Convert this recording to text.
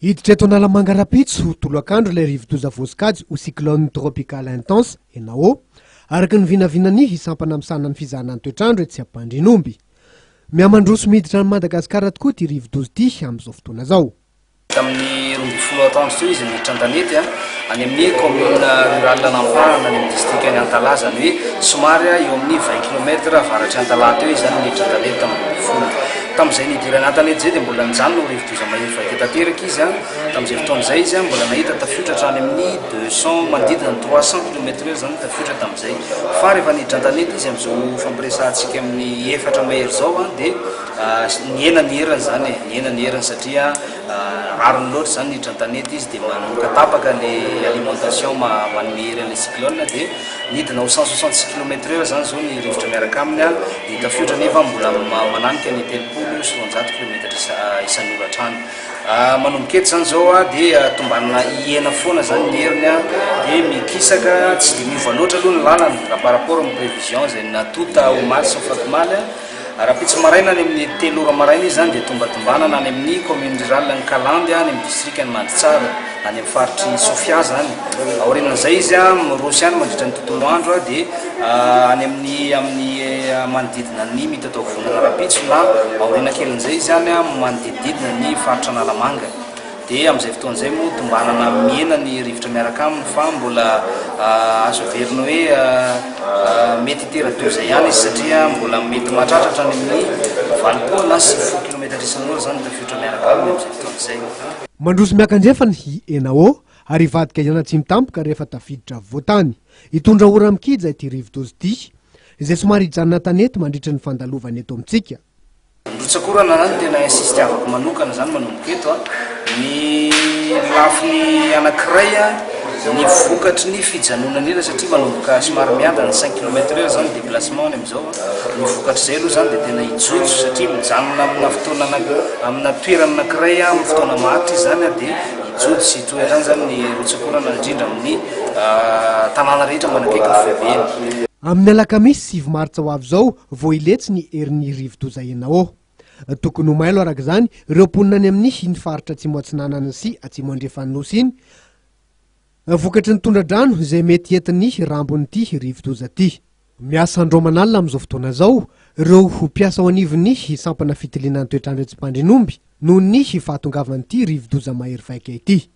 Hiditra eto Analamanga Rapitso toloakandro ilay rivo-doza vosikajy ho cyclone tropical intense ENAO araka ny vinavinany hisampana amin'ny sanany fizahanany toetrandro etsy Ampandrinomby. Miamandroso miditra ny Madagasikara tokoa ity rivo-doza ity amin'izao fotoana izao. Tamin'ny 12 taona teo izy miditra an-tanety any amin'ny commune rurale Nampara any amin'ny district any Antalaza ny hoe somary eo amin'ny 20 km avaratry Antalaha teo izy zany miditra an-tanety tamin'ny 12. Tamin'izay nidirana an-tanety zay dia mbola nijanona rivo-doza mahery vaika tanteraka izy tamin'izay fotoana izay izy mbola nahita tafiotra any amin'ny 200 manodidina 300 km/h zany tafiotra tamin'izay. Fa rehefa niditra an-tanety izy amin'izao fampiresantsika amin'ny 4 mahery zao dia niena ny herany zany niena ny herany satria arony loatra zany niditra an-tanety izy dia manokatapaka le alimentation manome hery an'ilay cyclone dia nidina ho 166 km/h zany zao ny rivotra miaraka aminy dia tafiotra nefa mbola mananika ny 300 km isan'oratrany. Manomboka eto zany zao dia tombanina iena foana zany ny heriny dia mikisaka tsy dia miova loatra aloha ny lalana par rapport amin'ny prévision zay natota ho maly sy faty-maly Rapitso maraina any amin'ny 3 ora maraina izy zany dia tombatombanana any amin'ny commune rurale ny Kalandy any amin'ny district ny Manditsara any amin'ny faritry Sofia zany. Aorinan'izay izy mirosy any mandritra ny tontolo andro dia any amin'ny manodidina ny mita atao vonana Rapitso na aorina kelin'izay izy any manodididina ny faritra Analamanga. Dia amin'izay fotoan'izay moa tombanana miena ny rivotra miaraka aminy fa mbola azo averina hoe mety hitera-doza ihany izy satria mbola mety mahatratratra any amin'ny 20 na 90 km isan'ora zany tafiotra miaraka aminy amin'izay fotoan'izay. Mandroso miankandrefany hi ENAO ary ivadika ianatsy mitampoka rehefa tafiditra voatany. Hitondra ora mikija ity rivo-doza ity izay somary hijanona tanety mandritra ny fandalovana eto amintsika. Ndrotsakorana zany tena insiste-avako manokana zany manomboka eto ny lafiny anankiray ny vokatry ny fijanonana ela satria manomboka somary miadana 5 km/h zany déplacement amin'izao ny vokatry izay aloha zany dia tena hijojo satria mijanona amina fotoana amina toerana anankiray amin'ny fotoana maharitra zany dia hijojo sy toerana zany ny rotsakorana indrindra amin'ny tanàna rehetra manakaiky ny foibe. Amin'ny alakamisy 9 martsa ho avy zao vao iletsy ny herin'ny rivo-doza ENAO. Tokony ho mailo araka izany ireo mponina any amin'ny ny faritra Atsimo Atsinanana sy Atsimo Andrefanosy iny vokatry ny tondra-drano izay mety entiny rambon'ity rivo-doza ity. Miasa andromanalina amin'izao fotoana izao ireo ho mpiasa ao anivony hisampana fitiliana ny toetrandro etsy Ampandrinomby noho ny fahatongavan'ity rivo-doza mahery vaika ity.